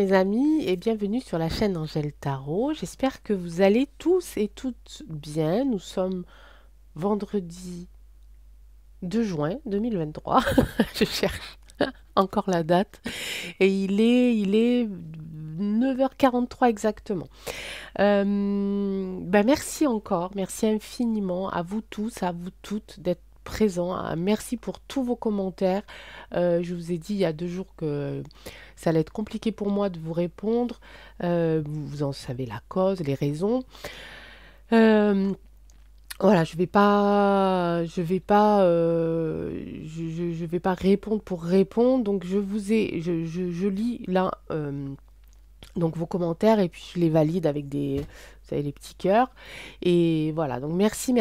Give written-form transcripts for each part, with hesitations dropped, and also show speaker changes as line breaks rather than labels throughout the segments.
mes amis et bienvenue sur la chaîne Angèle Tarot. J'espère que vous allez tous et toutes bien. Nous sommes vendredi 2 juin 2023. Je cherche encore la date. Et il est 9h43 exactement. Merci encore, merci infiniment à vous tous, à vous toutes d'être présents. Merci pour tous vos commentaires. Je vous ai dit il y a 2 jours que ça allait être compliqué pour moi de vous répondre. Vous en savez la cause, les raisons. Euh, voilà, je vais pas répondre pour répondre. Donc je lis là. Donc vos commentaires et puis je les valide avec vous savez, les petits cœurs. Et voilà, donc merci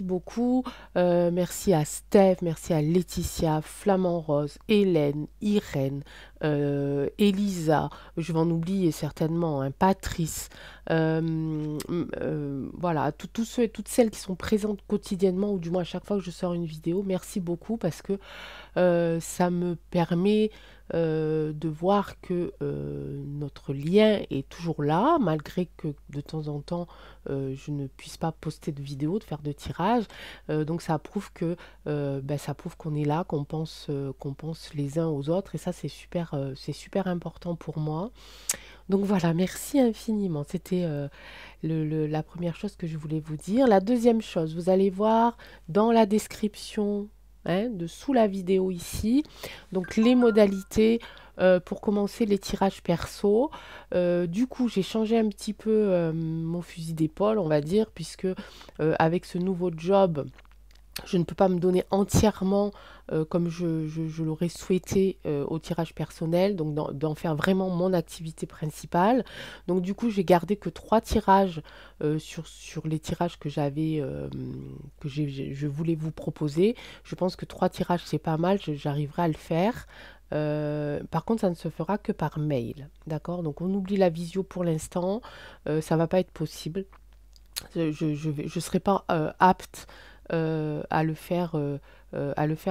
beaucoup. Merci à Steph, merci à Laetitia, Flamand Rose, Hélène, Irène, Elisa, je vais en oublier certainement, hein, Patrice. Voilà, à tous ceux et toutes celles qui sont présentes quotidiennement, ou du moins à chaque fois que je sors une vidéo, merci beaucoup parce que ça me permet de voir que notre lien est toujours là, malgré que de temps en temps je ne puisse pas poster de vidéo, de faire de tirage. Donc ça prouve qu'on est là, qu'on pense les uns aux autres, et ça c'est super important pour moi. Donc voilà, merci infiniment. C'était la première chose que je voulais vous dire. La deuxième chose, vous allez voir dans la description, hein, dessous la vidéo ici, donc les modalités pour commencer les tirages perso. Du coup, j'ai changé un petit peu mon fusil d'épaule, on va dire, puisque avec ce nouveau job, je ne peux pas me donner entièrement comme je l'aurais souhaité au tirage personnel, donc d'en faire vraiment mon activité principale. Donc du coup, j'ai gardé que 3 tirages sur les tirages que je voulais vous proposer. Je pense que 3 tirages, c'est pas mal, j'arriverai à le faire. Par contre, ça ne se fera que par mail, d'accord? Donc on oublie la visio pour l'instant, ça va pas être possible. Je serai pas apte à le faire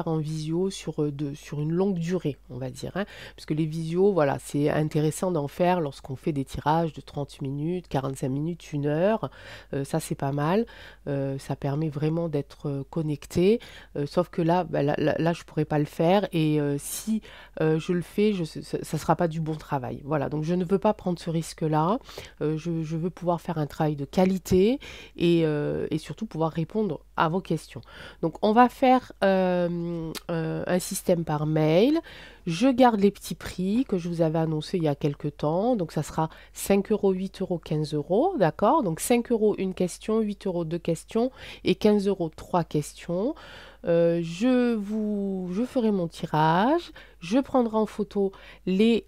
en visio sur une longue durée, on va dire, hein. Parce que les visios, voilà, c'est intéressant d'en faire lorsqu'on fait des tirages de 30 minutes, 45 minutes, 1 heure. Ça, c'est pas mal. Ça permet vraiment d'être connecté. Sauf que là, je pourrais pas le faire. Et si je le fais, ça sera pas du bon travail. Voilà, donc je ne veux pas prendre ce risque-là. Je veux pouvoir faire un travail de qualité et surtout pouvoir répondre à vos questions. Donc on va faire un système par mail. Je garde les petits prix que je vous avais annoncés il y a quelques temps. Donc ça sera 5 euros, 8 euros, 15 euros. D'accord? Donc 5 euros une question, 8 euros deux questions et 15 euros trois questions. Je ferai mon tirage, je prendrai en photo les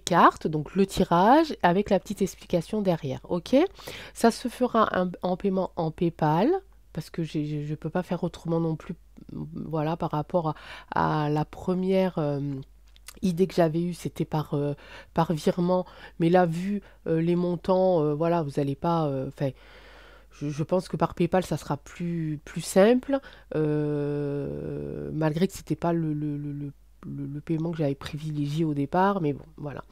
cartes, donc le tirage avec la petite explication derrière. Ok? Ça se fera en paiement en PayPal, parce que je ne peux pas faire autrement non plus, voilà, par rapport à la première idée que j'avais eue, c'était par virement. Mais là, vu les montants, voilà, vous n'allez pas... je pense que par PayPal, ça sera plus simple, malgré que c'était pas le paiement que j'avais privilégié au départ, mais bon, voilà.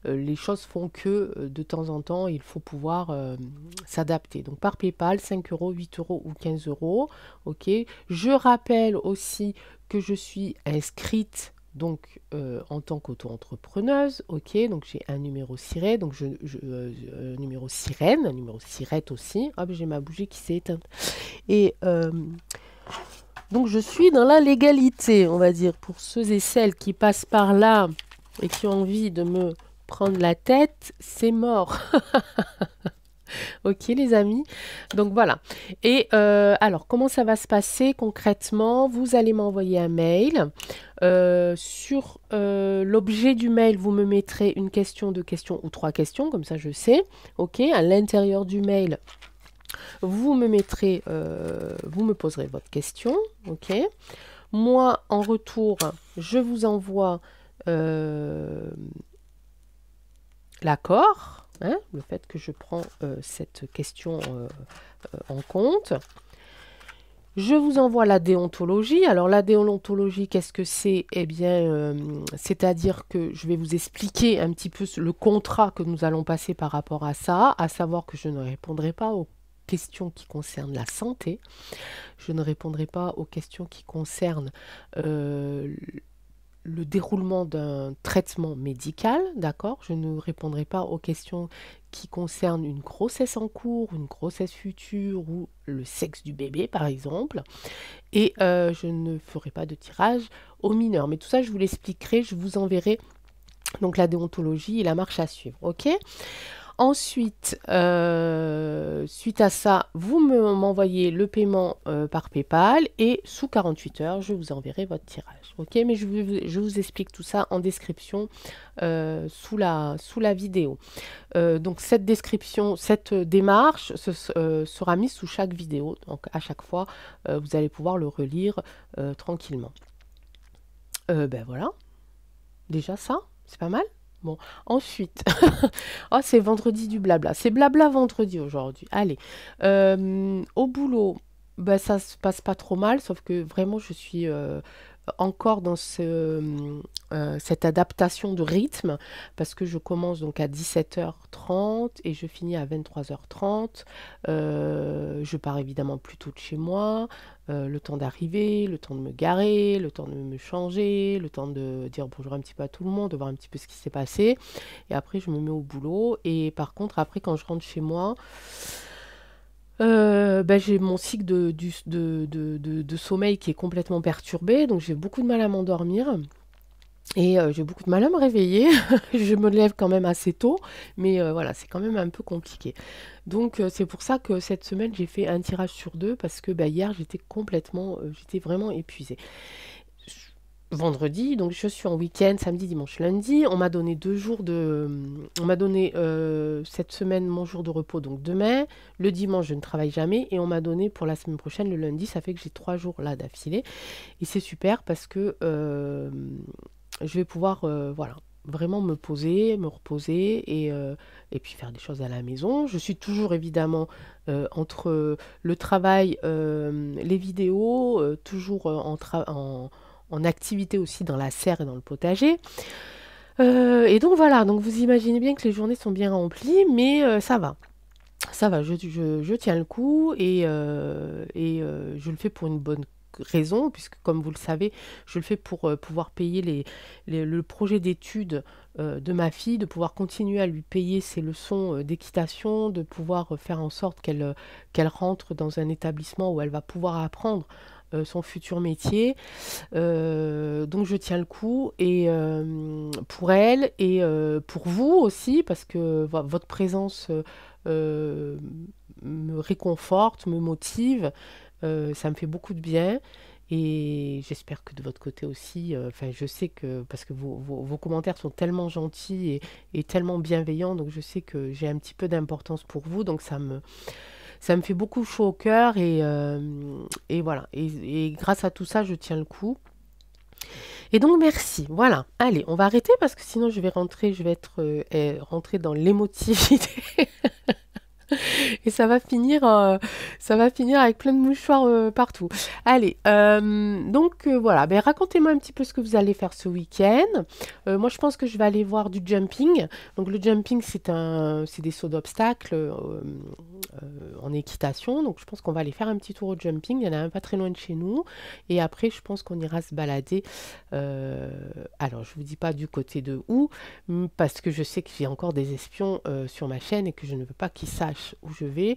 Les choses font que de temps en temps, il faut pouvoir s'adapter. Donc par PayPal, 5 euros, 8 euros ou 15 euros. Ok. Je rappelle aussi que je suis inscrite donc en tant qu'auto-entrepreneuse. Ok. Donc j'ai un numéro SIRET, donc numéro sirène, un numéro SIRET aussi. Hop, j'ai ma bougie qui s'est éteinte. Et donc je suis dans la légalité, on va dire, pour ceux et celles qui passent par là et qui ont envie de me prendre la tête, c'est mort. Ok les amis, donc voilà. Et alors comment ça va se passer concrètement? Vous allez m'envoyer un mail. Sur l'objet du mail, vous me mettrez une question, 2 questions ou 3 questions, comme ça je sais. Ok, à l'intérieur du mail, vous me poserez votre question. Ok. Moi, en retour, je vous envoie l'accord, hein, le fait que je prends cette question en compte. Je vous envoie la déontologie. Alors la déontologie, qu'est-ce que c'est? Eh bien, c'est-à-dire que je vais vous expliquer un petit peu le contrat que nous allons passer par rapport à ça, à savoir que je ne répondrai pas aux questions qui concernent la santé, je ne répondrai pas aux questions qui concernent euh, le déroulement d'un traitement médical, d'accord? Je ne répondrai pas aux questions qui concernent une grossesse en cours, une grossesse future ou le sexe du bébé, par exemple. Et je ne ferai pas de tirage aux mineurs. Mais tout ça, je vous l'expliquerai, je vous enverrai donc la déontologie et la marche à suivre, ok? Ensuite, suite à ça, vous m'envoyez le paiement par PayPal et sous 48 heures, je vous enverrai votre tirage. Ok, mais je vous explique tout ça en description sous la vidéo. Donc cette description, cette démarche sera mise sous chaque vidéo. Donc à chaque fois, vous allez pouvoir le relire tranquillement. Ben voilà, déjà ça, c'est pas mal. Bon, ensuite, oh, c'est vendredi du blabla. C'est blabla vendredi aujourd'hui. Allez, au boulot, bah, ça se passe pas trop mal, sauf que vraiment, je suis encore dans cette adaptation de rythme, parce que je commence donc à 17h30 et je finis à 23h30. Je pars évidemment plus tôt de chez moi, le temps d'arriver, le temps de me garer, le temps de me changer, le temps de dire bonjour un petit peu à tout le monde, de voir un petit peu ce qui s'est passé. Et après, je me mets au boulot. Et par contre, après, quand je rentre chez moi, bah, j'ai mon cycle de sommeil qui est complètement perturbé, donc j'ai beaucoup de mal à m'endormir. Et j'ai beaucoup de mal à me réveiller. Je me lève quand même assez tôt, mais voilà, c'est quand même un peu compliqué. Donc c'est pour ça que cette semaine, j'ai fait un tirage sur deux, parce que bah, hier, j'étais vraiment épuisée. Vendredi, donc je suis en week-end, samedi, dimanche, lundi. On m'a donné 2 jours de... On m'a donné cette semaine mon jour de repos, donc demain. Le dimanche, je ne travaille jamais. Et on m'a donné pour la semaine prochaine, le lundi. Ça fait que j'ai 3 jours là d'affilée. Et c'est super parce que je vais pouvoir, voilà, vraiment me poser, me reposer et puis faire des choses à la maison. Je suis toujours évidemment entre le travail, les vidéos, toujours en activité aussi dans la serre et dans le potager. Et donc voilà, donc vous imaginez bien que les journées sont bien remplies, mais ça va. Ça va, je tiens le coup et je le fais pour une bonne raison, puisque comme vous le savez, je le fais pour pouvoir payer le projet d'études de ma fille, de pouvoir continuer à lui payer ses leçons d'équitation, de pouvoir faire en sorte qu'elle rentre dans un établissement où elle va pouvoir apprendre son futur métier. Donc je tiens le coup et pour elle et pour vous aussi, parce que votre présence euh, me réconforte, me motive, ça me fait beaucoup de bien. Et j'espère que de votre côté aussi, enfin je sais que, parce que vos commentaires sont tellement gentils et tellement bienveillants, donc je sais que j'ai un petit peu d'importance pour vous, donc ça me fait beaucoup chaud au cœur et voilà. Et grâce à tout ça, je tiens le coup. Et donc merci. Voilà. Allez, on va arrêter parce que sinon je vais être rentrée dans l'émotivité. Et ça va finir avec plein de mouchoirs partout. Allez, donc voilà, ben, racontez-moi un petit peu ce que vous allez faire ce week-end. Moi, je pense que je vais aller voir du jumping. Donc le jumping, c'est des sauts d'obstacles en équitation. Donc je pense qu'on va aller faire un petit tour au jumping. Il y en a un pas très loin de chez nous. Et après, je pense qu'on ira se balader. Alors, je vous dis pas du côté de où, parce que je sais que j'ai encore des espions sur ma chaîne et que je ne veux pas qu'ils sachent où je vais.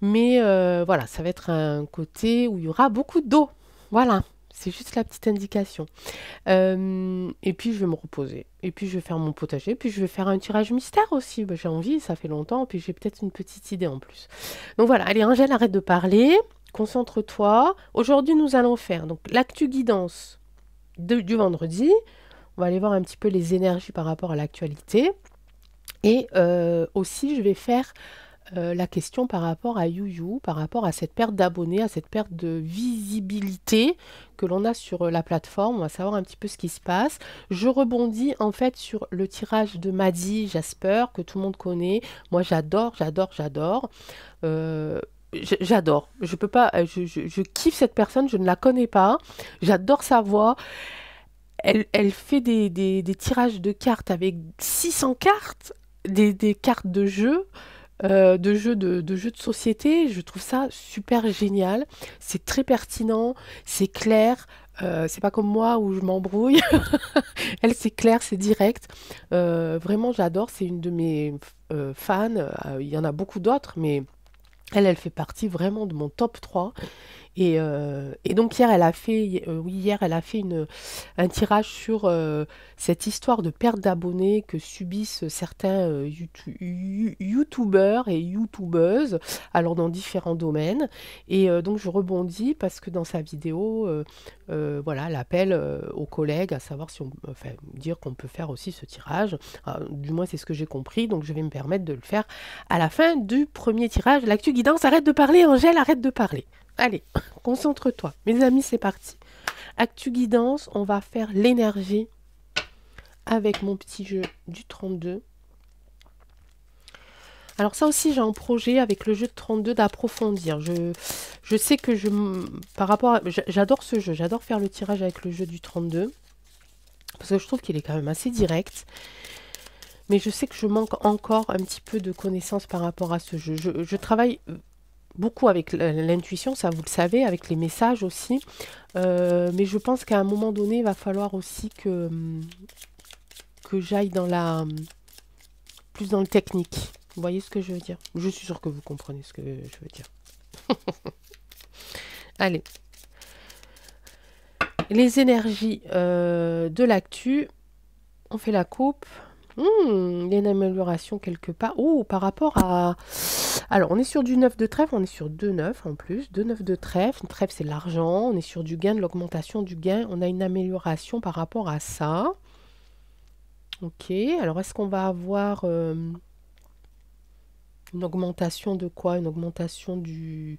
Mais voilà, ça va être un côté où il y aura beaucoup d'eau. Voilà, c'est juste la petite indication. Et puis je vais me reposer. Et puis je vais faire mon potager. Puis je vais faire un tirage mystère aussi. Bah, j'ai envie, ça fait longtemps. Puis j'ai peut-être une petite idée en plus. Donc voilà, allez Angèle, arrête de parler. Concentre-toi. Aujourd'hui, nous allons faire donc l'actu guidance du vendredi. On va aller voir un petit peu les énergies par rapport à l'actualité. Et aussi, je vais faire la question par rapport à YouYou, par rapport à cette perte d'abonnés, à cette perte de visibilité que l'on a sur la plateforme. On va savoir un petit peu ce qui se passe. Je rebondis en fait sur le tirage de Maddy Jasper, que tout le monde connaît. Moi, j'adore, j'adore, j'adore. j'adore. Je peux pas, je kiffe cette personne, je ne la connais pas. J'adore sa voix. Elle fait des tirages de cartes avec 600 cartes, des cartes de jeux de société. Je trouve ça super génial. C'est très pertinent, c'est clair. C'est pas comme moi où je m'embrouille. Elle, c'est clair, c'est direct. Vraiment, j'adore. C'est une de mes fans. Il y en a beaucoup d'autres, mais elle fait partie vraiment de mon top 3. Et donc hier, oui, hier, elle a fait un tirage sur cette histoire de perte d'abonnés que subissent certains YouTubeurs et YouTubeuses, alors dans différents domaines. Et donc je rebondis parce que dans sa vidéo, voilà, elle appelle aux collègues à savoir si on, enfin, dire qu'on peut faire aussi ce tirage. Du moins, c'est ce que j'ai compris. Donc je vais me permettre de le faire à la fin du premier tirage. L'actu guidance, arrête de parler, Angèle, arrête de parler. Allez, concentre-toi. Mes amis, c'est parti. Actu guidance, on va faire l'énergie avec mon petit jeu du 32. Alors ça aussi, j'ai un projet avec le jeu de 32 d'approfondir. Je sais que par rapport à... J'adore ce jeu, j'adore faire le tirage avec le jeu du 32. Parce que je trouve qu'il est quand même assez direct. Mais je sais que je manque encore un petit peu de connaissances par rapport à ce jeu. Je travaille beaucoup avec l'intuition, ça vous le savez, avec les messages aussi. Mais je pense qu'à un moment donné, il va falloir aussi que j'aille plus dans le technique. Vous voyez ce que je veux dire? Je suis sûre que vous comprenez ce que je veux dire. Allez. Les énergies de l'actu. On fait la coupe. Il y a une amélioration quelque part. Oh, par rapport à... Alors, on est sur du 9 de trèfle, on est sur 2 9 en plus. 2 9 de trèfle. Une trèfle, c'est l'argent. On est sur du gain, de l'augmentation du gain. On a une amélioration par rapport à ça. Ok. Alors, est-ce qu'on va avoir une augmentation de quoi? Une augmentation des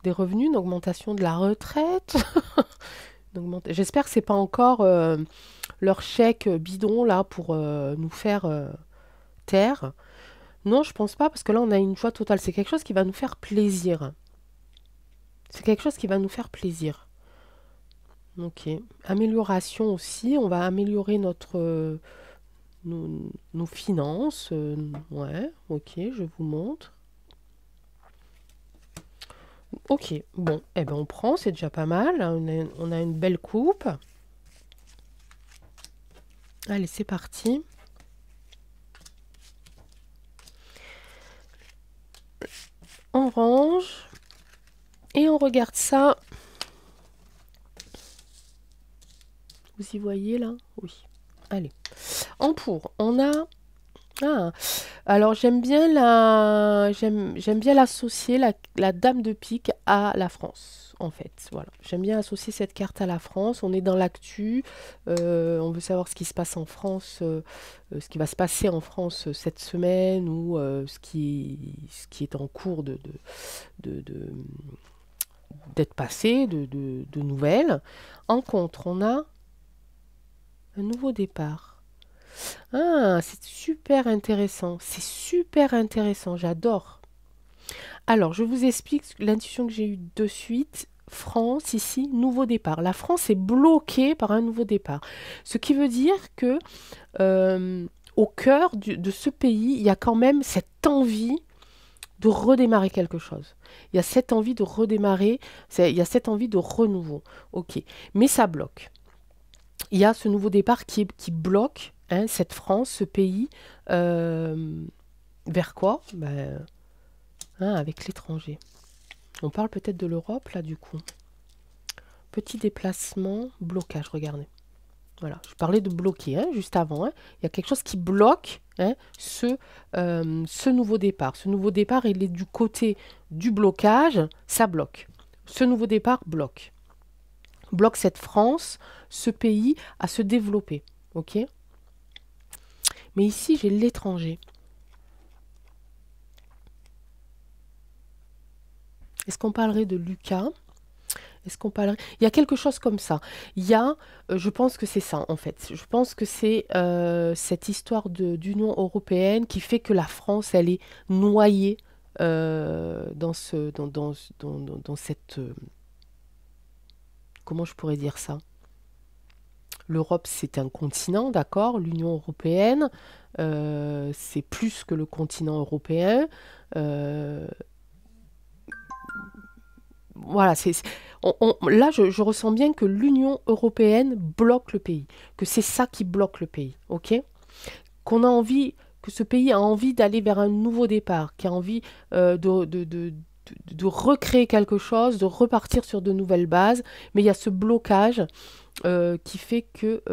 revenus? Une augmentation de la retraite? J'espère que c'est pas encore leur chèque bidon là pour nous faire taire. Non, je pense pas, parce que là, on a une joie totale. C'est quelque chose qui va nous faire plaisir. C'est quelque chose qui va nous faire plaisir. Ok. Amélioration aussi. On va améliorer nos finances. Ouais, ok, je vous montre. Ok, bon, eh ben on prend, c'est déjà pas mal. On a une belle coupe. Allez, c'est parti. On range et on regarde ça. Vous y voyez là? Oui. Allez. En pour, on a... Ah, alors j'aime bien l'associer, la dame de pique à la France, en fait. Voilà. J'aime bien associer cette carte à la France. On est dans l'actu. On veut savoir ce qui se passe en France, ce qui va se passer en France cette semaine ou ce qui est en cours d'être passé, de nouvelles. En contre, on a un nouveau départ. Ah, c'est super intéressant. C'est super intéressant. J'adore. Alors, je vous explique l'intuition que j'ai eue de suite. France, ici, nouveau départ. La France est bloquée par un nouveau départ. Ce qui veut dire que au cœur de ce pays, il y a quand même cette envie de redémarrer quelque chose. Il y a cette envie de redémarrer, il y a cette envie de renouveau. Ok, mais ça bloque. Il y a ce nouveau départ qui bloque cette France, ce pays, vers quoi? Avec l'étranger. On parle peut-être de l'Europe, là, du coup. Petit déplacement, blocage, regardez. Voilà, je parlais de bloquer juste avant. Il y a quelque chose qui bloque ce nouveau départ. Ce nouveau départ, il est du côté du blocage, ça bloque. Ce nouveau départ bloque. Bloque cette France, ce pays, à se développer. Ok? Mais ici, j'ai l'étranger. Est-ce qu'on parlerait de Lucas? Est-ce qu'on parlerait... Il y a quelque chose comme ça. Il y a, je pense que c'est ça, en fait. Je pense que c'est cette histoire d'Union européenne qui fait que la France, elle est noyée dans cette... comment je pourrais dire ça? L'Europe, c'est un continent, d'accord? L'Union européenne, c'est plus que le continent européen. Euh, voilà, là, je ressens bien que l'Union européenne bloque le pays, que c'est ça qui bloque le pays, ok? Qu'on a envie, que ce pays a envie d'aller vers un nouveau départ, qui a envie de recréer quelque chose, de repartir sur de nouvelles bases, mais il y a ce blocage qui fait que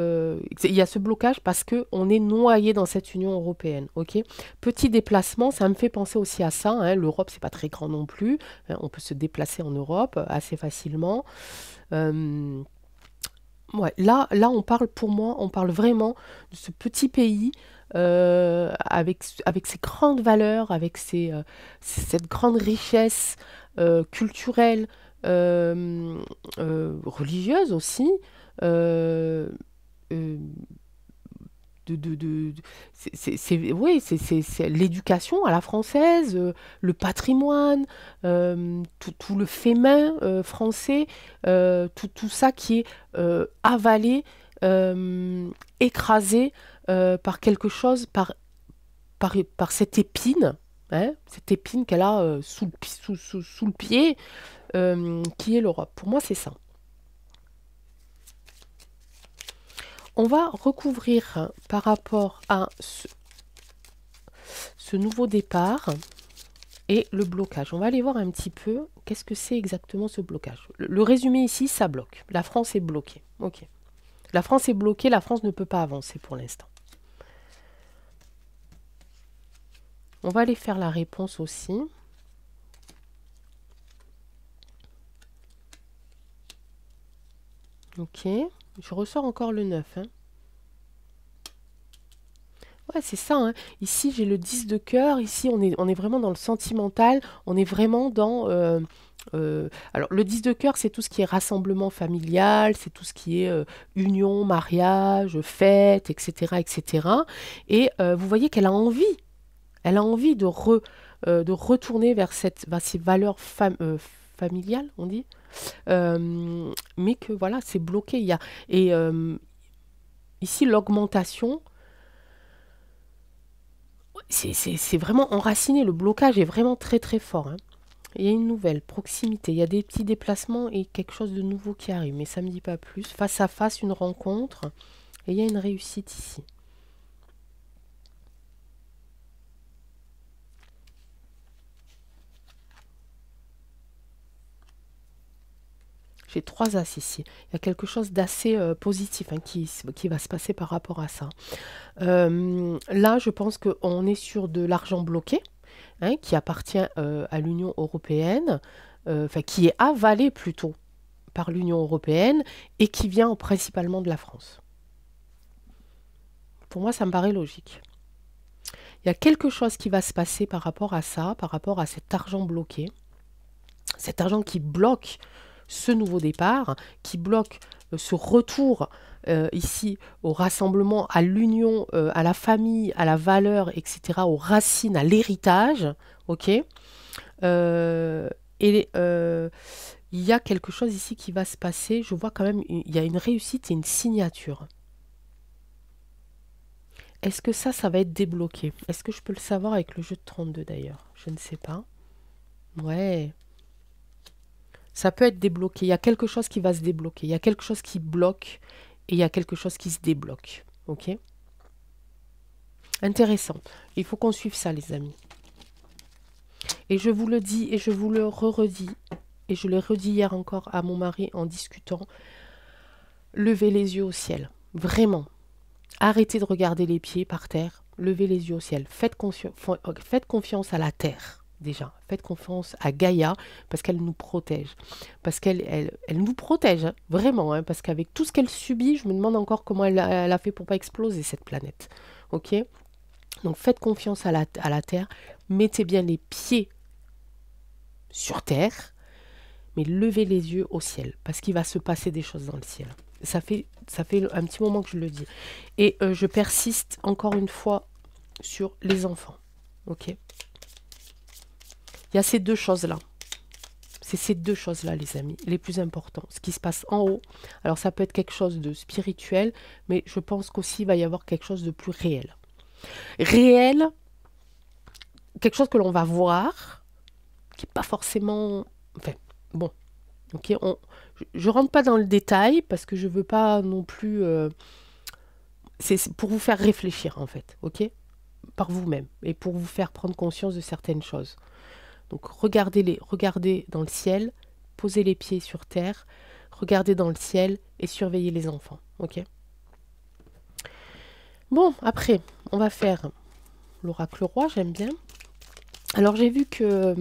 il y a ce blocage parce que on est noyé dans cette Union européenne. Ok, petit déplacement, ça me fait penser aussi à ça. Hein. L'Europe, c'est pas très grand non plus. Hein, on peut se déplacer en Europe assez facilement. Euh, ouais, là, on parle pour moi, on parle vraiment de ce petit pays avec ses grandes valeurs, avec cette grande richesse culturelle, religieuse aussi. euh, euh, oui, c'est l'éducation à la française, le patrimoine, tout le fait main français, tout ça qui est avalé, écrasé par quelque chose, par cette épine, hein, cette épine qu'elle a sous le pied, qui est l'Europe. Pour moi, c'est ça. On va recouvrir par rapport à ce nouveau départ et le blocage. On va aller voir un petit peu qu'est-ce que c'est exactement ce blocage. Le résumé ici, ça bloque. La France est bloquée. Ok. La France est bloquée, la France ne peut pas avancer pour l'instant. On va aller faire la réponse aussi. Ok. Je ressors encore le 9. Hein. Ouais, c'est ça. Hein. Ici, j'ai le 10 de cœur. Ici, on est vraiment dans le sentimental. On est vraiment dans... alors, le 10 de cœur, c'est tout ce qui est rassemblement familial, c'est tout ce qui est union, mariage, fête, etc., etc. Et vous voyez qu'elle a envie. Elle a envie de retourner vers ces valeurs familiales, on dit. Mais que voilà, c'est bloqué. Et ici, l'augmentation... c'est vraiment enraciné, le blocage est vraiment très très fort. Hein. Il y a une nouvelle proximité, il y a des petits déplacements et quelque chose de nouveau qui arrive, mais ça ne me dit pas plus. Face à face, une rencontre, et il y a une réussite ici. J'ai 3 as ici. Il y a quelque chose d'assez positif hein, qui va se passer par rapport à ça. Là, je pense qu'on est sur de l'argent bloqué. Hein, qui appartient à l'Union européenne, enfin qui est avalé plutôt par l'Union européenne et qui vient principalement de la France. Pour moi, ça me paraît logique. Il y a quelque chose qui va se passer par rapport à ça, par rapport à cet argent bloqué, cet argent qui bloque ce nouveau départ, qui bloque ce retour ici au rassemblement, à l'union, à la famille, à la valeur, etc., aux racines, à l'héritage, ok. Euh, et il y a quelque chose ici qui va se passer. Je vois quand même, il y a une réussite et une signature. Est-ce que ça va être débloqué? Est-ce que je peux le savoir avec le jeu de 32 d'ailleurs? Je ne sais pas. Ouais. Ça peut être débloqué. Il y a quelque chose qui va se débloquer. Il y a quelque chose qui bloque et il y a quelque chose qui se débloque. Ok? Intéressant. Il faut qu'on suive ça, les amis. Et je vous le dis et je vous le redis. Et je l'ai redit hier encore à mon mari en discutant. Levez les yeux au ciel. Vraiment. Arrêtez de regarder les pieds par terre. Levez les yeux au ciel. Faites confiance à la terre. Déjà, faites confiance à Gaïa parce qu'elle nous protège. Parce elle nous protège, hein, vraiment. Hein, parce qu'avec tout ce qu'elle subit, je me demande encore comment elle a fait pour pas exploser cette planète. Ok? Donc faites confiance à la Terre. Mettez bien les pieds sur Terre. Mais levez les yeux au ciel. Parce qu'il va se passer des choses dans le ciel. Ça fait un petit moment que je le dis. Et je persiste encore une fois sur les enfants. Ok? Il y a ces deux choses-là. C'est ces deux choses-là, les amis, les plus importants. Ce qui se passe en haut, alors ça peut être quelque chose de spirituel, mais je pense qu'aussi il va y avoir quelque chose de plus réel. Réel, quelque chose que l'on va voir, qui n'est pas forcément... Enfin, bon, ok, je rentre pas dans le détail parce que je veux pas non plus... c'est pour vous faire réfléchir, en fait, ok, par vous-même, et pour vous faire prendre conscience de certaines choses. Donc regardez dans le ciel, posez les pieds sur terre, regardez dans le ciel et surveillez les enfants. Ok. Bon, après, on va faire l'oracle roi, j'aime bien. Alors j'ai vu que,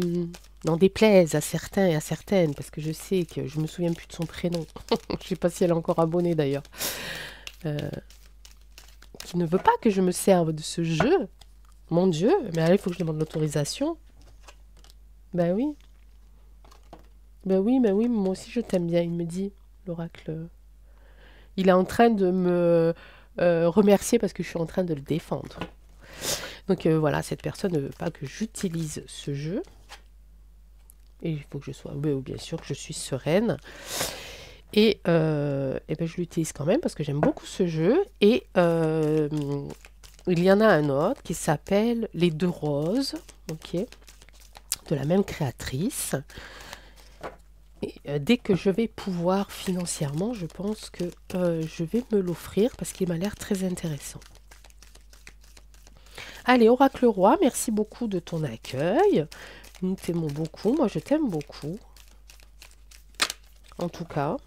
n'en déplaise à certains et à certaines, parce que je sais que je me souviens plus de son prénom, je sais pas si elle est encore abonnée d'ailleurs, qui ne veut pas que je me serve de ce jeu. Mon Dieu, mais là il faut que je demande l'autorisation. Ben oui. Ben oui, moi aussi je t'aime bien, il me dit, l'oracle. Il est en train de me remercier parce que je suis en train de le défendre. Donc voilà, cette personne ne veut pas que j'utilise ce jeu. Et il faut que je sois, bien sûr, que je suis sereine. Et ben, je l'utilise quand même parce que j'aime beaucoup ce jeu. Et il y en a un autre qui s'appelle Les Deux Roses, ok, de la même créatrice. Et dès que je vais pouvoir financièrement, je pense que je vais me l'offrir parce qu'il m'a l'air très intéressant. Allez, Oracle Roi, merci beaucoup de ton accueil. Nous t'aimons beaucoup, moi je t'aime beaucoup. En tout cas.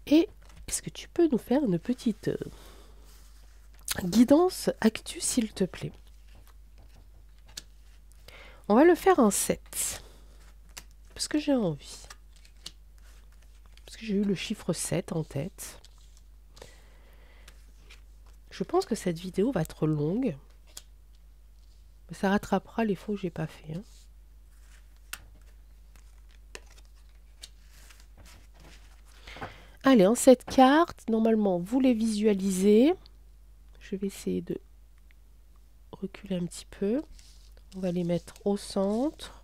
Et est-ce que tu peux nous faire une petite guidance actu, s'il te plaît? On va le faire en 7. Parce que j'ai envie. Parce que j'ai eu le chiffre 7 en tête. Je pense que cette vidéo va être longue. Mais ça rattrapera les faux que j'ai pas fait. Hein. Allez, en 7 cartes, normalement, vous les visualisez. Je vais essayer de reculer un petit peu. On va les mettre au centre.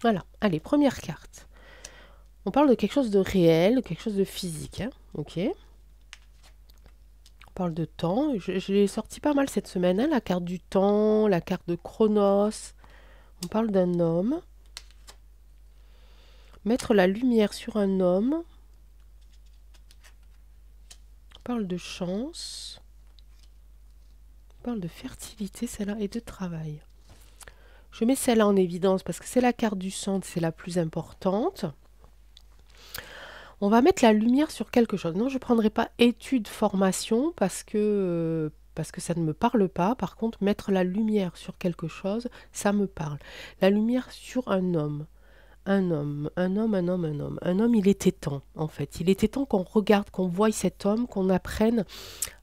Voilà, allez, première carte. On parle de quelque chose de réel, quelque chose de physique. Hein. Ok. On parle de temps. Je l'ai sorti pas mal cette semaine. Hein, la carte du temps, la carte de Chronos. On parle d'un homme. Mettre la lumière sur un homme. On parle de chance. On parle de fertilité, celle-là, et de travail. Je mets celle-là en évidence parce que c'est la carte du centre, c'est la plus importante. On va mettre la lumière sur quelque chose. Non, je ne prendrai pas étude, formation parce que ça ne me parle pas. Par contre, mettre la lumière sur quelque chose, ça me parle. La lumière sur un homme. Un homme, il était temps, en fait. Il était temps qu'on regarde, qu'on voie cet homme, qu'on apprenne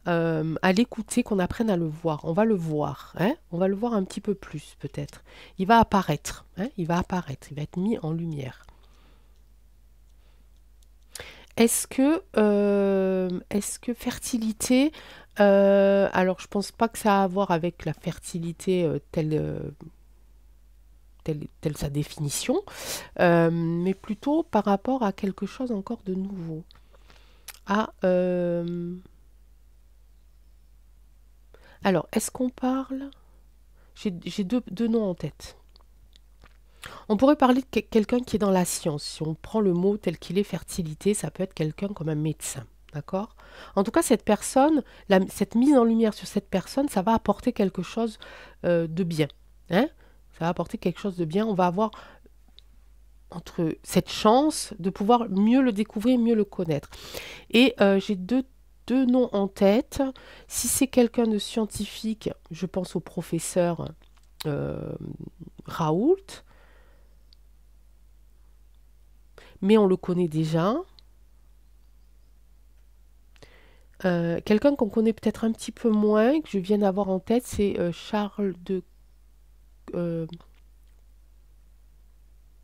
à l'écouter, qu'on apprenne à le voir. On va le voir, hein? On va le voir un petit peu plus, peut-être. Il va apparaître, hein? Il va apparaître, il va être mis en lumière. Est-ce que fertilité, alors je pense pas que ça a à voir avec la fertilité telle sa définition, mais plutôt par rapport à quelque chose encore de nouveau. Alors, est-ce qu'on parle... J'ai deux noms en tête. On pourrait parler de quelqu'un qui est dans la science. Si on prend le mot tel qu'il est, fertilité, ça peut être quelqu'un comme un médecin. D'accord? En tout cas, cette personne, cette mise en lumière sur cette personne, ça va apporter quelque chose de bien. Hein? Ça va apporter quelque chose de bien. On va avoir entre cette chance de pouvoir mieux le découvrir, mieux le connaître. Et j'ai deux noms en tête. Si c'est quelqu'un de scientifique, je pense au professeur Raoult. Mais on le connaît déjà. Quelqu'un qu'on connaît peut-être un petit peu moins, que je viens d'avoir en tête, c'est Charles de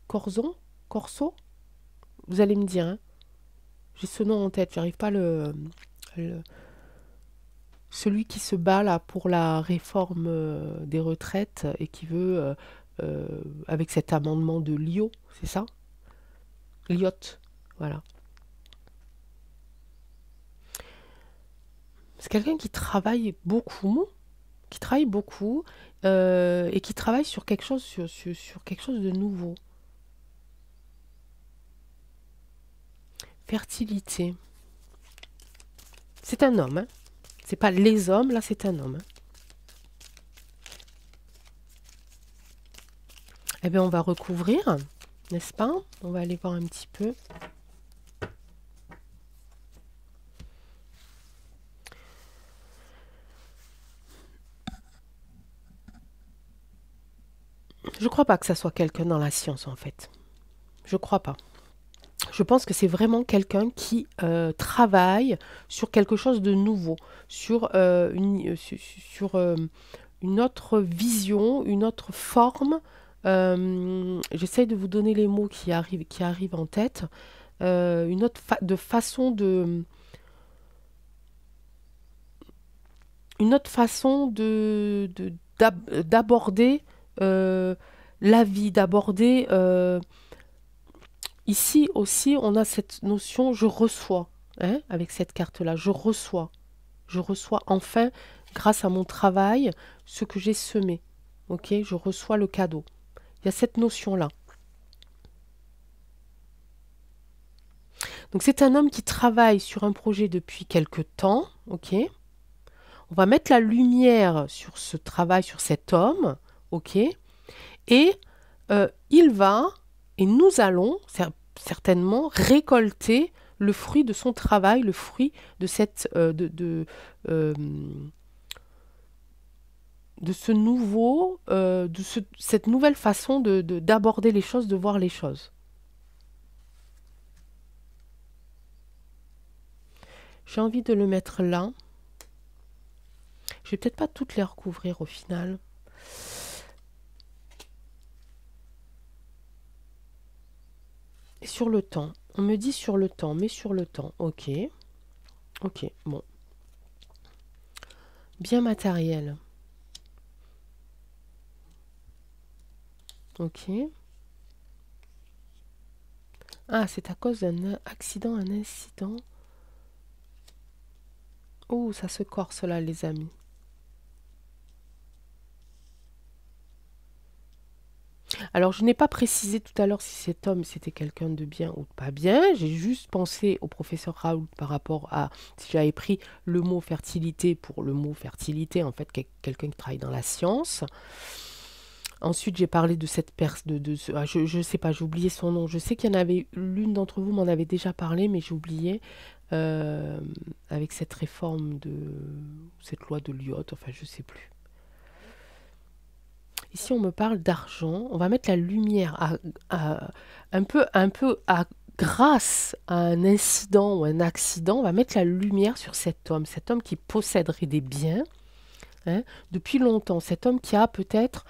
Corso. Vous allez me dire, hein. J'ai ce nom en tête, j'arrive pas à le... celui qui se bat là pour la réforme des retraites et qui veut, avec cet amendement de Lio, c'est ça? Lyotte, voilà. C'est quelqu'un qui travaille beaucoup et qui travaille sur quelque chose, sur quelque chose de nouveau. Fertilité. C'est un homme, hein. C'est pas les hommes, là c'est un homme, hein. Eh bien, on va recouvrir, n'est-ce pas? On va aller voir un petit peu. Je crois pas que ça soit quelqu'un dans la science, en fait. Je crois pas. Je pense que c'est vraiment quelqu'un qui travaille sur quelque chose de nouveau, sur, une autre vision, une autre forme. J'essaye de vous donner les mots qui arrivent en tête. Une autre façon une autre façon d'aborder la vie, d'aborder. Ici aussi, on a cette notion je reçois, hein, avec cette carte-là. Je reçois. Je reçois enfin, grâce à mon travail, ce que j'ai semé. Ok, je reçois le cadeau. Il y a cette notion-là. Donc c'est un homme qui travaille sur un projet depuis quelque temps. Ok, on va mettre la lumière sur ce travail, sur cet homme. Ok, et il va, et nous allons certainement récolter le fruit de son travail, le fruit de ce nouveau, cette nouvelle façon d'aborder les choses, de voir les choses. J'ai envie de le mettre là. Je vais peut-être pas toutes les recouvrir au final. Et sur le temps. On me dit sur le temps, mais sur le temps. Ok. Ok, bon. Bien matériel. Ok. Ah, c'est à cause d'un accident, un incident. Oh, ça se corse là, les amis. Alors, je n'ai pas précisé tout à l'heure si cet homme c'était quelqu'un de bien ou de pas bien. J'ai juste pensé au professeur Raoult par rapport à si j'avais pris le mot fertilité pour le mot fertilité, en fait, quelqu'un qui travaille dans la science. Ensuite, j'ai parlé de cette personne, je sais pas, j'ai oublié son nom. Je sais qu'il y en avait, l'une d'entre vous m'en avait déjà parlé, mais j'ai oublié, euh, avec cette réforme cette loi de Lyotte, enfin, je sais plus. Ici, on me parle d'argent. On va mettre la lumière un peu grâce à un incident ou un accident, on va mettre la lumière sur cet homme qui posséderait des biens, hein, depuis longtemps. Cet homme qui a peut-être,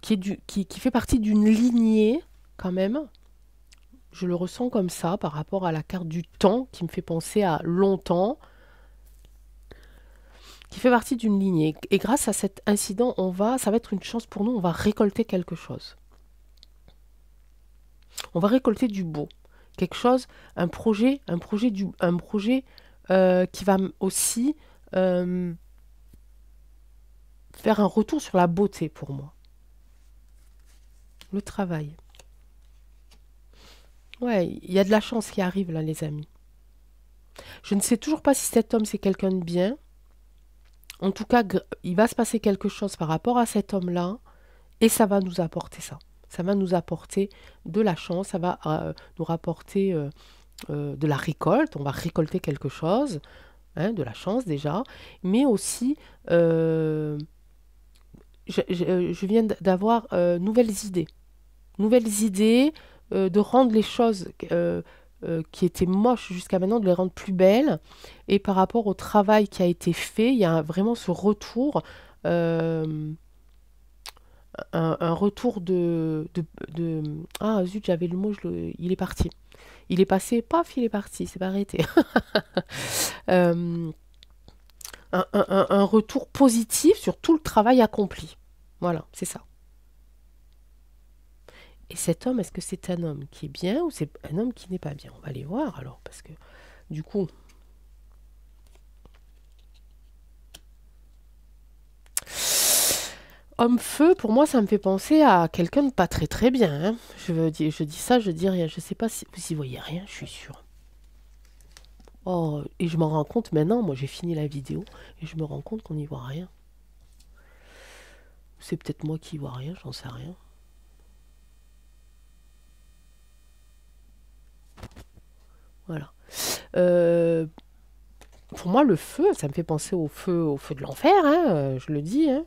qui fait partie d'une lignée quand même. Je le ressens comme ça par rapport à la carte du temps qui me fait penser à longtemps, qui fait partie d'une lignée. Et grâce à cet incident, ça va être une chance pour nous, on va récolter quelque chose. On va récolter du beau. Quelque chose, un projet qui va aussi faire un retour sur la beauté pour moi. Le travail. Ouais, il y a de la chance qui arrive là, les amis. Je ne sais toujours pas si cet homme c'est quelqu'un de bien. En tout cas, il va se passer quelque chose par rapport à cet homme-là et ça va nous apporter ça. Ça va nous apporter de la chance, ça va nous rapporter de la récolte. On va récolter quelque chose, hein, de la chance déjà, mais aussi, je viens d'avoir nouvelles idées. Nouvelles idées, de rendre les choses qui étaient moches jusqu'à maintenant, de les rendre plus belles. Et par rapport au travail qui a été fait, il y a vraiment ce retour, euh, un retour Ah zut, j'avais le mot, il est parti. Il est passé, paf, il est parti, c'est pas arrêté. Euh, un retour positif sur tout le travail accompli. Voilà, c'est ça. Et cet homme, est-ce que c'est un homme qui est bien ou c'est un homme qui n'est pas bien? On va aller voir alors, parce que du coup, homme feu, pour moi, ça me fait penser à quelqu'un de pas très très bien, hein. Je dis ça, je dis rien. Je sais pas si vous y voyez rien, je suis sûre. Oh, et je m'en rends compte maintenant, moi j'ai fini la vidéo, et je me rends compte qu'on n'y voit rien. C'est peut-être moi qui vois rien, j'en sais rien. Voilà. Euh, pour moi, le feu, ça me fait penser au feu de l'enfer, hein, je le dis, hein.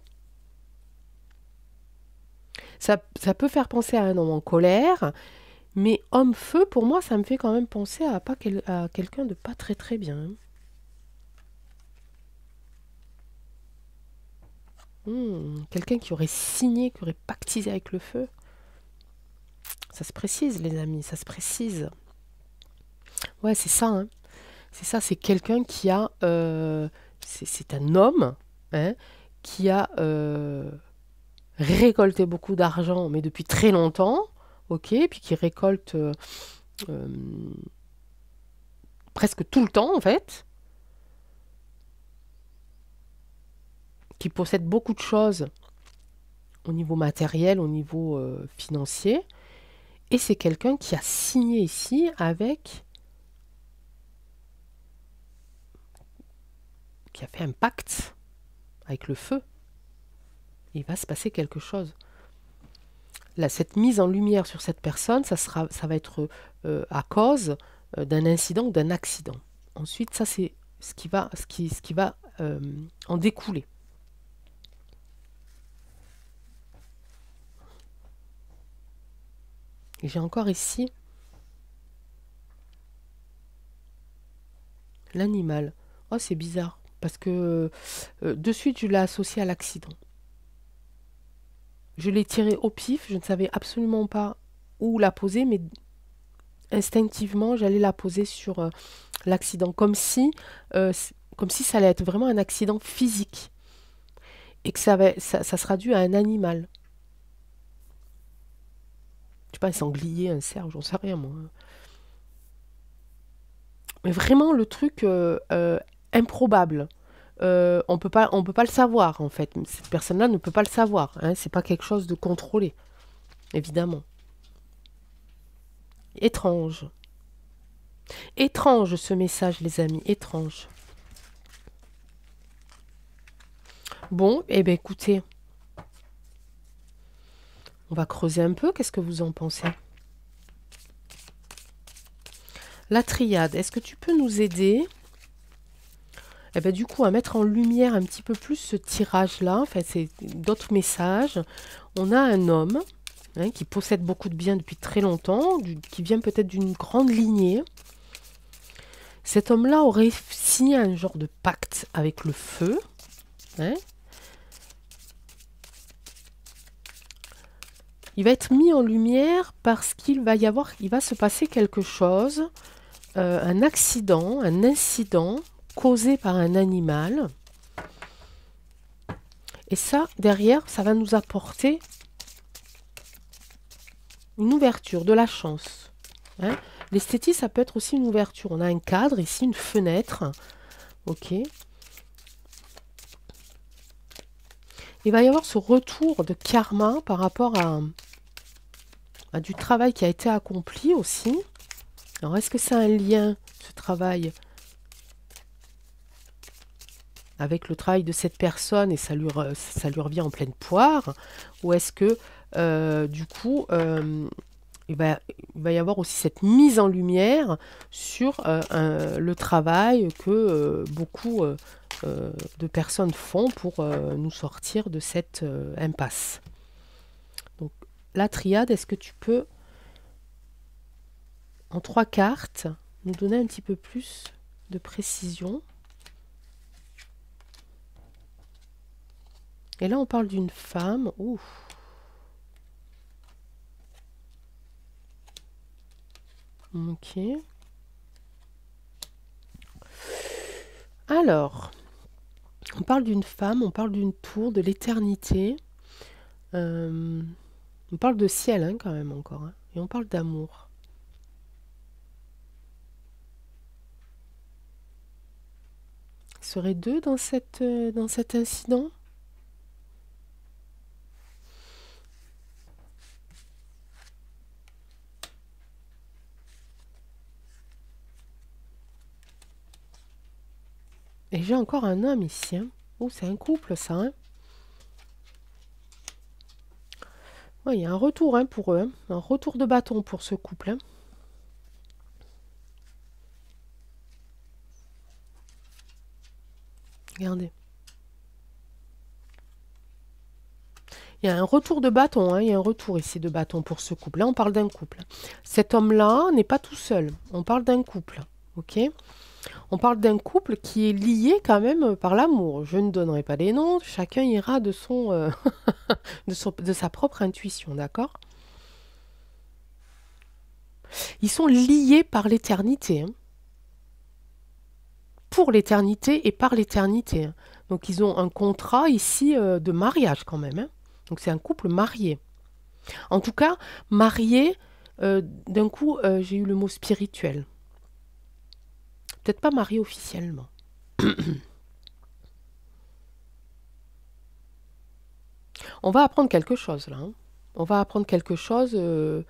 Ça peut faire penser à un homme en colère, mais homme-feu, pour moi, ça me fait quand même penser à, à quelqu'un de pas très très bien, hein. Quelqu'un qui aurait signé, qui aurait pactisé avec le feu. Ça se précise, les amis, ça se précise. Ouais, c'est ça, hein. C'est ça, c'est quelqu'un qui a... c'est un homme, hein, qui a récolté beaucoup d'argent, mais depuis très longtemps, ok, puis qui récolte euh, presque tout le temps, en fait, qui possède beaucoup de choses au niveau matériel, au niveau financier, et c'est quelqu'un qui a signé ici avec... qui a fait un pacte avec le feu. Il va se passer quelque chose. Là, cette mise en lumière sur cette personne, ça va être à cause d'un incident ou d'un accident. Ensuite, ça c'est ce qui va en découler. Et j'ai encore ici l'animal. Oh, c'est bizarre parce que de suite je l'ai associé à l'accident. Je l'ai tiré au pif, je ne savais absolument pas où la poser, mais instinctivement j'allais la poser sur l'accident, comme si ça allait être vraiment un accident physique et que ça sera dû à un animal. Je sais pas, un sanglier, un cerf, j'en sais rien moi. Mais vraiment le truc improbable. On peut pas le savoir en fait. Cette personne-là ne peut pas le savoir, hein. C'est pas quelque chose de contrôlé, évidemment. Étrange. Étrange ce message, les amis, étrange. Bon, eh bien écoutez, on va creuser un peu. Qu'est-ce que vous en pensez? La triade, est-ce que tu peux nous aider? Eh ben, du coup, à mettre en lumière un petit peu plus ce tirage-là, enfin, c'est d'autres messages. On a un homme, hein, qui possède beaucoup de biens depuis très longtemps, qui vient peut-être d'une grande lignée. Cet homme-là aurait signé un genre de pacte avec le feu, hein. Il va être mis en lumière parce qu'il va se passer quelque chose, un accident, un incident causé par un animal. Et ça, derrière, ça va nous apporter une ouverture, de la chance, hein. L'esthétique, ça peut être aussi une ouverture. On a un cadre ici, une fenêtre. Ok. Il va y avoir ce retour de karma par rapport à du travail qui a été accompli aussi. Alors, est-ce que c'est un lien, ce travail, avec le travail de cette personne et ça lui revient en pleine poire? Ou est-ce que, du coup, il va y avoir aussi cette mise en lumière sur le travail que beaucoup de personnes font pour nous sortir de cette impasse. Donc, la triade, est-ce que tu peux, en 3 cartes, nous donner un petit peu plus de précision? Et là, on parle d'une femme. Ouh. Ok. Alors, On parle d'une femme, on parle d'une tour, de l'éternité. On parle de ciel, hein, quand même, encore. Hein. Et on parle d'amour. Il serait deux dans cet incident? Et j'ai encore un homme ici. Hein. Oh, c'est un couple, ça. Hein. Ouais, il y a un retour hein, pour eux. Hein. Un retour de bâton pour ce couple. Hein. Regardez. Il y a un retour de bâton. Hein. Il y a un retour ici de bâton pour ce couple. Là, on parle d'un couple. Cet homme-là n'est pas tout seul. On parle d'un couple. Ok ? On parle d'un couple qui est lié quand même par l'amour. Je ne donnerai pas les noms. Chacun ira de de sa propre intuition. D'accord ? Ils sont liés par l'éternité. Hein. Pour l'éternité et par l'éternité. Hein. Donc ils ont un contrat ici de mariage quand même. Hein. Donc c'est un couple marié. En tout cas, marié, d'un coup, j'ai eu le mot spirituel. Peut-être pas marié officiellement. On va apprendre quelque chose là. Hein. On va apprendre quelque chose. On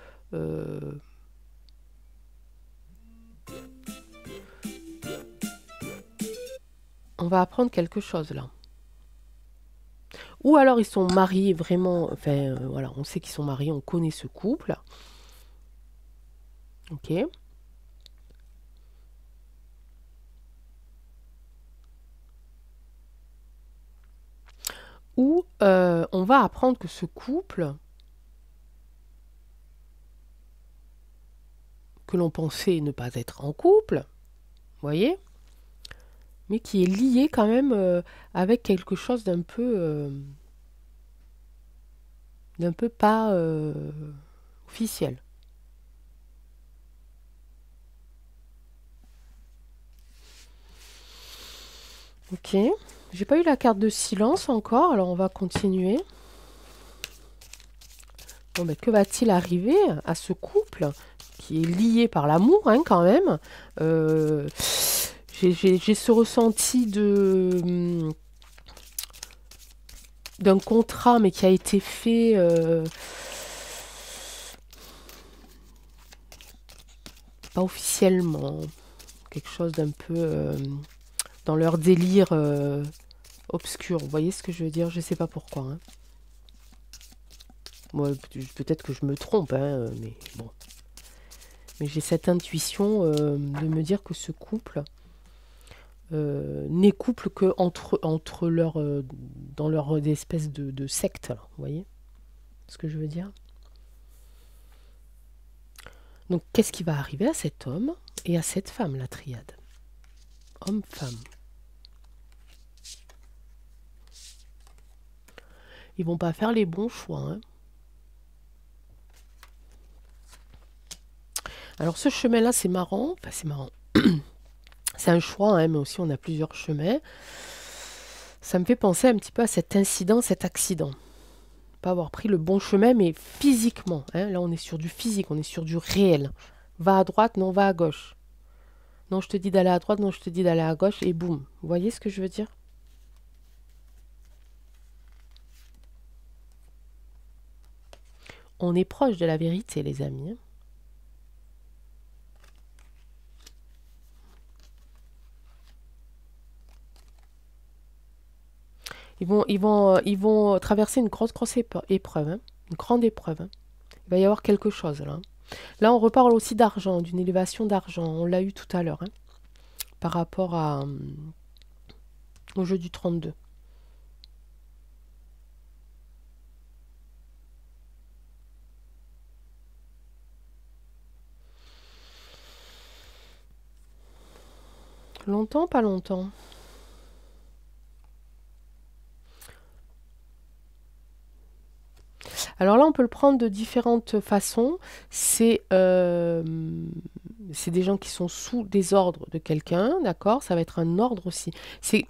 va apprendre quelque chose là. Ou alors ils sont mariés vraiment. Enfin, voilà, on sait qu'ils sont mariés, on connaît ce couple. Ok. Ou on va apprendre que ce couple, que l'on pensait ne pas être en couple, vous voyez, mais qui est lié quand même avec quelque chose d'un peu pas officiel. Ok, j'ai pas eu la carte de silence encore, alors on va continuer. Bon, ben, que va-t-il arriver à ce couple qui est lié par l'amour, hein, quand même j'ai ce ressenti d'un contrat, mais qui a été fait pas officiellement, quelque chose d'un peu dans leur délire obscur. Vous voyez ce que je veux dire? Je sais pas pourquoi. Hein. Moi, peut-être que je me trompe, hein, mais bon. Mais j'ai cette intuition de me dire que ce couple n'est couple que entre leur, dans leur espèce de secte, là, vous voyez ce que je veux dire? Donc, qu'est-ce qui va arriver à cet homme et à cette femme, la triade? Homme-femme. Ils vont pas faire les bons choix. Hein. Alors, ce chemin-là, c'est marrant. Enfin, c'est marrant. C'est un choix, hein, mais aussi on a plusieurs chemins. Ça me fait penser un petit peu à cet incident, cet accident. Pas avoir pris le bon chemin, mais physiquement. Hein. Là, on est sur du physique, on est sur du réel. Va à droite, non, va à gauche. Non, je te dis d'aller à droite, non, je te dis d'aller à gauche, et boum. Vous voyez ce que je veux dire? On est proche de la vérité, les amis. Hein. Ils vont traverser une grosse épreuve. Hein. Une grande épreuve. Hein. Il va y avoir quelque chose là. Là, on reparle aussi d'argent, d'une élévation d'argent. On l'a eu tout à l'heure. Hein, par rapport au jeu du 32. Longtemps, pas longtemps. Alors là, on peut le prendre de différentes façons. C'est des gens qui sont sous des ordres de quelqu'un, d'accord? Ça va être un ordre aussi. C'est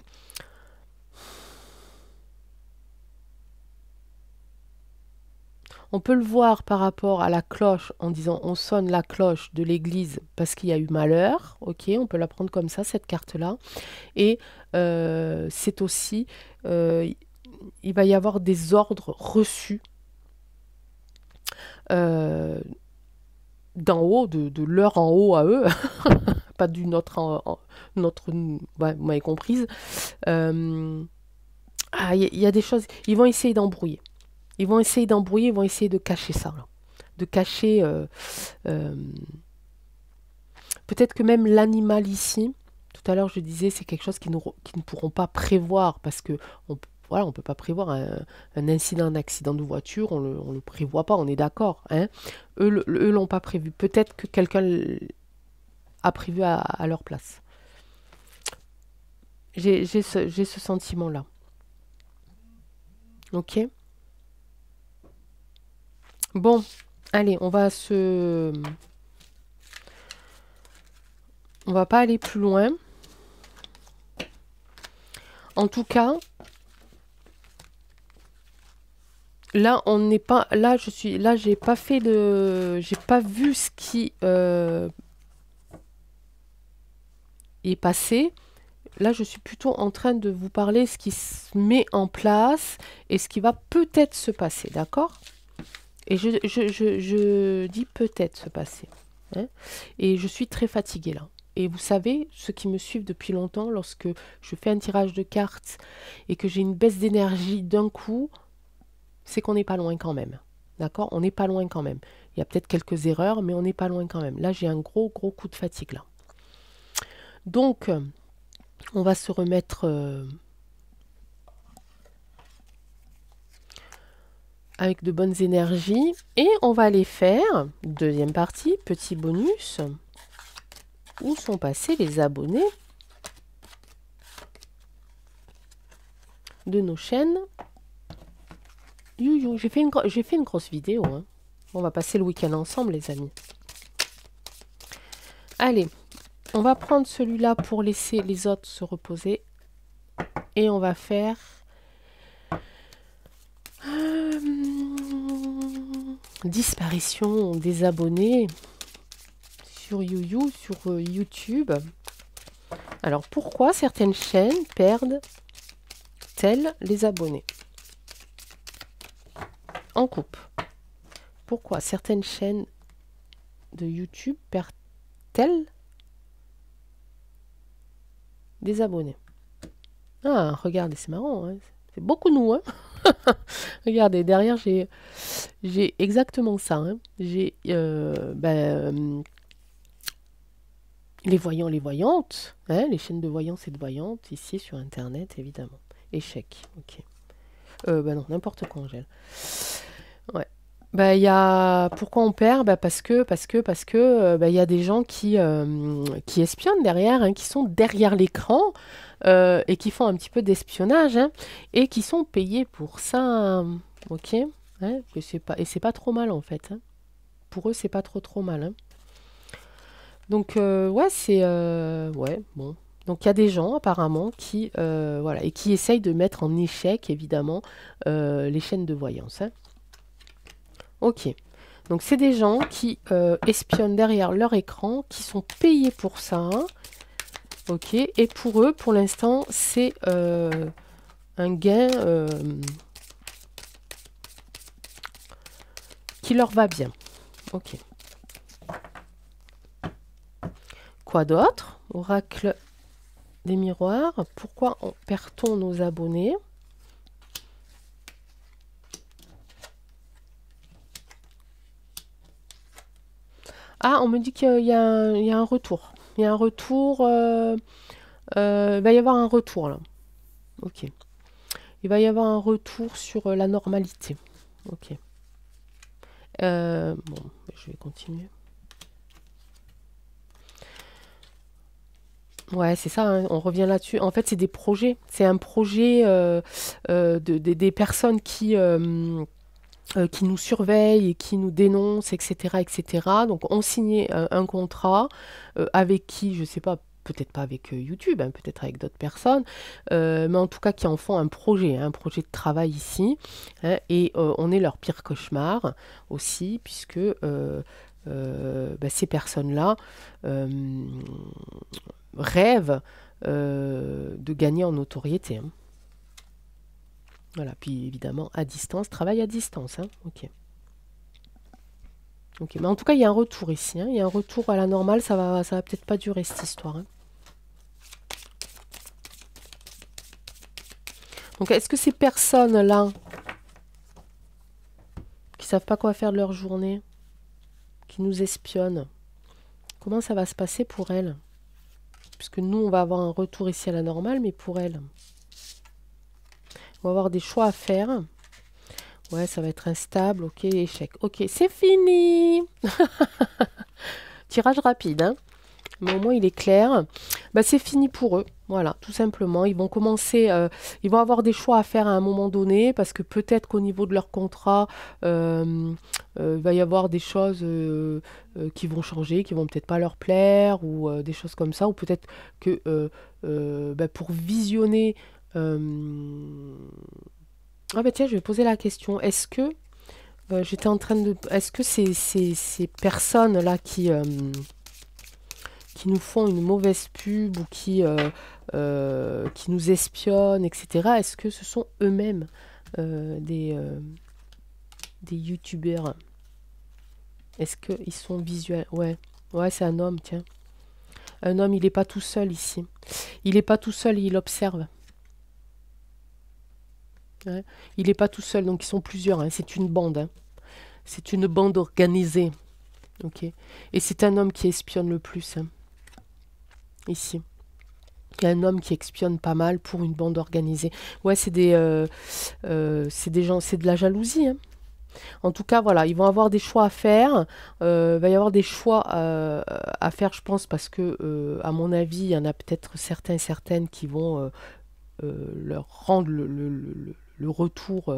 On peut le voir par rapport à la cloche en disant on sonne la cloche de l'église parce qu'il y a eu malheur. Ok, on peut la prendre comme ça, cette carte-là. Et c'est aussi, il va y avoir des ordres reçus euh, d'en haut, de leur en haut à eux, pas du notre, notre, ouais, vous m'avez comprise. Il y a des choses, ils vont essayer d'embrouiller. Ils vont essayer d'embrouiller, ils vont essayer de cacher ça, là. De cacher, euh, peut-être que même l'animal ici, tout à l'heure je disais, c'est quelque chose qui ne pourront pas prévoir, parce que voilà, on ne peut pas prévoir un incident, un accident de voiture, on le prévoit pas, on est d'accord, hein. Eux l'ont pas prévu. Peut-être que quelqu'un a prévu à leur place. J'ai ce sentiment-là. Ok? Bon, allez, on va pas aller plus loin. En tout cas, là, on n'est pas, là, j'ai pas fait j'ai pas vu ce qui est passé. Là, je suis plutôt en train de vous parler ce qui se met en place et ce qui va peut-être se passer, d'accord? Et je dis peut-être se passer, hein. Et je suis très fatiguée là. Et vous savez, ceux qui me suivent depuis longtemps, lorsque je fais un tirage de cartes et que j'ai une baisse d'énergie d'un coup, c'est qu'on n'est pas loin quand même. D'accord? On n'est pas loin quand même. Il y a peut-être quelques erreurs, mais on n'est pas loin quand même. Là, j'ai un gros coup de fatigue là. Donc, on va se remettre avec de bonnes énergies et on va aller faire, deuxième partie, petit bonus. Où sont passés les abonnés de nos chaînes YouYou? J'ai fait une grosse vidéo, hein. On va passer le week-end ensemble, les amis. Allez, on va prendre celui-là pour laisser les autres se reposer. Et on va faire disparition des abonnés sur YouYou, sur YouTube. Alors, pourquoi certaines chaînes perdent-elles les abonnés? En coupe. Pourquoi certaines chaînes de YouTube perdent-elles des abonnés? Ah, regardez, c'est marrant, hein. C'est beaucoup nous, hein. Regardez, derrière, j'ai exactement ça, hein. J'ai les voyants, les voyantes, hein, les chaînes de voyance et de voyantes, ici sur Internet, évidemment. Échec, ok. Non, n'importe quoi, Angèle. Ouais. Y a... Pourquoi on perd? Parce que y a des gens qui espionnent derrière, hein, qui sont derrière l'écran et qui font un petit peu d'espionnage, hein, et qui sont payés pour ça. Ok, hein, et c'est pas trop mal en fait, hein. Pour eux, c'est pas trop mal, hein. Donc ouais, c'est ouais, bon. Donc il y a des gens apparemment qui voilà, et qui essayent de mettre en échec évidemment les chaînes de voyance, hein. Ok. Donc c'est des gens qui espionnent derrière leur écran, qui sont payés pour ça, hein. Ok. Et pour eux, pour l'instant, c'est un gain qui leur va bien. Ok. Quoi d'autre? Oracle des miroirs. Pourquoi perd-on nos abonnés? Ah, on me dit qu'il y a un retour. Il y a un retour. Il va y avoir un retour là. Ok. Il va y avoir un retour sur la normalité. Ok. Bon, je vais continuer. Ouais, c'est ça, hein, on revient là-dessus. En fait, c'est des projets. C'est un projet des personnes qui nous surveillent et qui nous dénoncent, etc., etc. Donc, on signait un contrat avec qui, je sais pas, peut-être pas avec YouTube, hein, peut-être avec d'autres personnes, mais en tout cas qui en font un projet de travail ici, hein, et on est leur pire cauchemar aussi, puisque bah, ces personnes-là rêvent de gagner en notoriété, hein. Voilà, puis évidemment à distance, travail à distance, hein. Ok. Ok, mais en tout cas, il y a un retour ici, hein. Il y a un retour à la normale, ça va peut-être pas durer cette histoire, hein. Donc, est-ce que ces personnes-là, qui savent pas quoi faire de leur journée, qui nous espionnent, comment ça va se passer pour elles? Puisque nous, on va avoir un retour ici à la normale, mais pour elles, on va avoir des choix à faire. Ouais, ça va être instable, ok, échec. Ok, c'est fini. Tirage rapide, hein. Mais au moins il est clair. Bah, c'est fini pour eux. Voilà, tout simplement. Ils vont commencer, ils vont avoir des choix à faire à un moment donné, parce que peut-être qu'au niveau de leur contrat, il va y avoir des choses qui vont changer, qui vont peut-être pas leur plaire, ou des choses comme ça, ou peut-être que bah, pour visionner... Ah bah tiens, je vais poser la question. Est-ce que j'étais en train de... Est-ce que ces personnes-là qui nous font une mauvaise pub ou qui nous espionnent, etc., est-ce que ce sont eux-mêmes des youtubeurs? Est-ce qu'ils sont visuels? Ouais, ouais, c'est un homme, tiens. Un homme, il n'est pas tout seul ici. Il n'est pas tout seul, il observe. Ouais. Il n'est pas tout seul, donc ils sont plusieurs, hein. C'est une bande, hein. C'est une bande organisée. Ok. Et c'est un homme qui espionne le plus, hein, ici. Il y a un homme qui espionne pas mal pour une bande organisée. Ouais, c'est des gens, c'est de la jalousie, hein. En tout cas, voilà, ils vont avoir des choix à faire. Il va y avoir des choix à faire, je pense, parce que, à mon avis, il y en a peut-être certains et certaines qui vont leur rendre le retour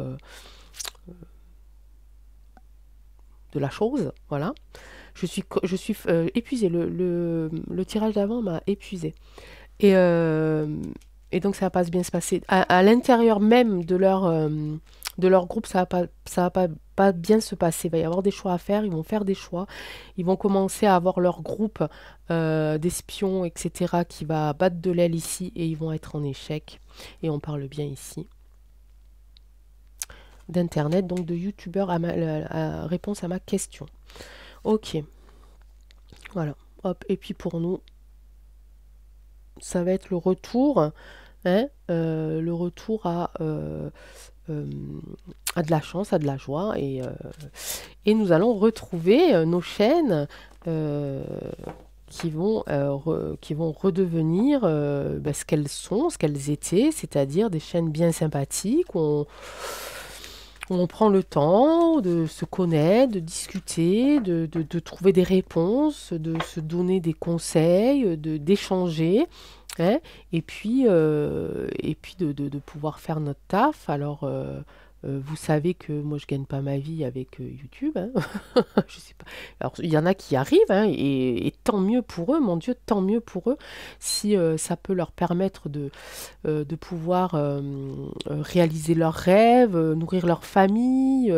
de la chose. Voilà. Je suis épuisée. Le tirage d'avant m'a épuisée. Et, et donc ça va pas bien se passer. À l'intérieur même de leur groupe, ça va pas bien se passer. Il va y avoir des choix à faire, ils vont faire des choix. Ils vont commencer à avoir leur groupe d'espions, etc., qui va battre de l'aile ici et ils vont être en échec. Et on parle bien ici d'internet, donc de youtubeur réponse à ma question. Ok, voilà. Hop, et puis pour nous, ça va être le retour, hein, le retour à de la chance, à de la joie, et nous allons retrouver nos chaînes qui vont redevenir bah, ce qu'elles sont, ce qu'elles étaient, c'est-à-dire des chaînes bien sympathiques, où on prend le temps de se connaître, de discuter, de trouver des réponses, de se donner des conseils, d'échanger, hein, et puis de pouvoir faire notre taf. Alors, vous savez que moi, je gagne pas ma vie avec YouTube, hein. Je sais pas. Alors, il y en a qui y arrivent, hein, et tant mieux pour eux, mon Dieu, tant mieux pour eux, si ça peut leur permettre de pouvoir réaliser leurs rêves, nourrir leur famille,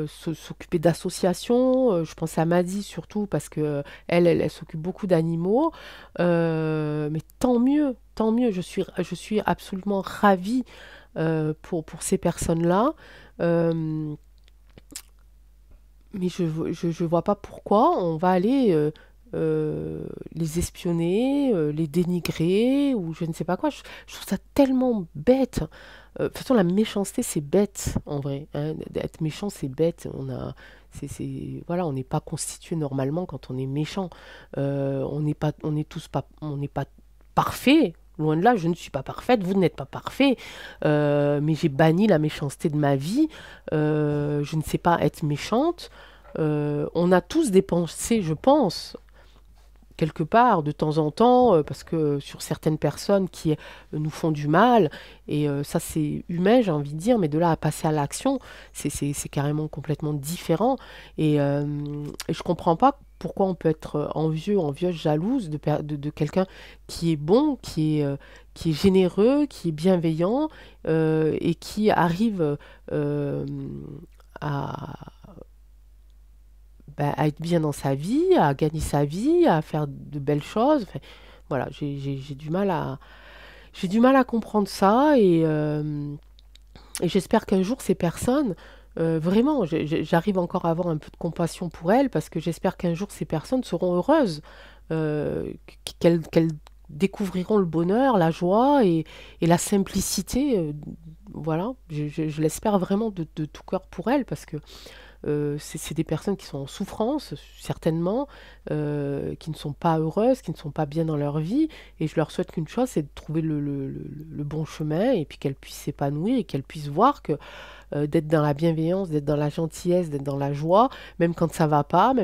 s'occuper d'associations. Je pense à Maddy surtout parce que elle s'occupe beaucoup d'animaux. Mais tant mieux. Je suis absolument ravie pour ces personnes-là. Mais je vois pas pourquoi on va aller les espionner, les dénigrer, ou je ne sais pas quoi. Je trouve ça tellement bête. De toute façon, la méchanceté, c'est bête, en vrai, hein. Être méchant, c'est bête. Voilà, on n'est pas constitué normalement quand on est méchant. On n'est pas parfait. Loin de là, je ne suis pas parfaite, vous n'êtes pas parfait. Mais j'ai banni la méchanceté de ma vie. Je ne sais pas être méchante. On a tous des pensées, je pense, quelque part, de temps en temps, parce que sur certaines personnes qui nous font du mal, et ça c'est humain, j'ai envie de dire, mais de là à passer à l'action, c'est carrément complètement différent. Et je comprends pas pourquoi on peut être envieux, envieuse, jalouse de quelqu'un qui est bon, qui est généreux, qui est bienveillant et qui arrive euh, à, à être bien dans sa vie, à gagner sa vie, à faire de belles choses. Enfin, voilà, j'ai du mal à comprendre ça et j'espère qu'un jour ces personnes, vraiment, j'arrive encore à avoir un peu de compassion pour elles parce que j'espère qu'un jour ces personnes seront heureuses, qu'elles découvriront le bonheur, la joie et la simplicité. Voilà, je l'espère vraiment de tout cœur pour elles parce que c'est des personnes qui sont en souffrance, certainement, qui ne sont pas heureuses, qui ne sont pas bien dans leur vie. Et je leur souhaite qu'une chose, c'est de trouver le bon chemin et puis qu'elles puissent s'épanouir et qu'elles puissent voir que d'être dans la bienveillance, d'être dans la gentillesse, d'être dans la joie, même quand ça va pas,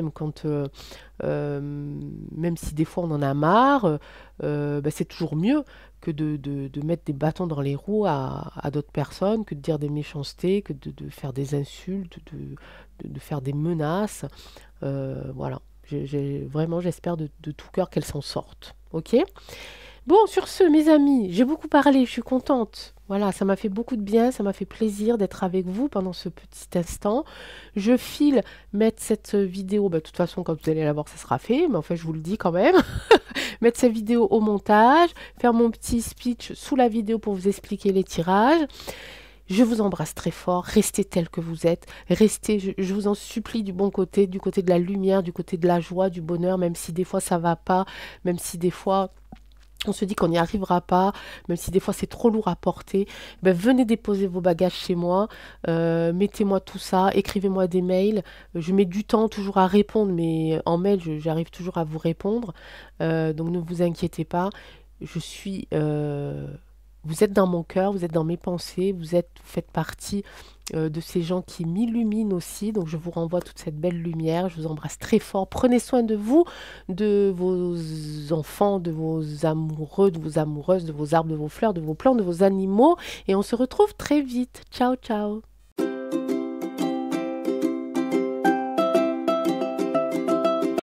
euh, même si des fois on en a marre, bah, c'est toujours mieux que de mettre des bâtons dans les roues à d'autres personnes, que de dire des méchancetés, que de faire des insultes, de faire des menaces. Voilà. Vraiment, j'espère de tout cœur qu'elles s'en sortent. Ok? Bon, sur ce, mes amis, j'ai beaucoup parlé, je suis contente. Voilà, ça m'a fait beaucoup de bien, ça m'a fait plaisir d'être avec vous pendant ce petit instant. Je file mettre cette vidéo, bah, de toute façon, quand vous allez la voir, ça sera fait, mais en fait, je vous le dis quand même. Mettre cette vidéo au montage, faire mon petit speech sous la vidéo pour vous expliquer les tirages. Je vous embrasse très fort, restez tel que vous êtes, restez, je vous en supplie, du côté de la lumière, du côté de la joie, du bonheur, même si des fois ça va pas, même si des fois on se dit qu'on n'y arrivera pas, même si des fois c'est trop lourd à porter, ben venez déposer vos bagages chez moi, mettez-moi tout ça, écrivez-moi des mails. Je mets du temps toujours à répondre, mais en mail, j'arrive toujours à vous répondre. Donc ne vous inquiétez pas, je suis... vous êtes dans mon cœur, vous êtes dans mes pensées, vous faites partie de ces gens qui m'illuminent aussi. Donc je vous renvoie toute cette belle lumière. Je vous embrasse très fort. Prenez soin de vous, de vos enfants, de vos amoureux, de vos amoureuses, de vos arbres, de vos fleurs, de vos plantes, de vos animaux. Et on se retrouve très vite. Ciao, ciao.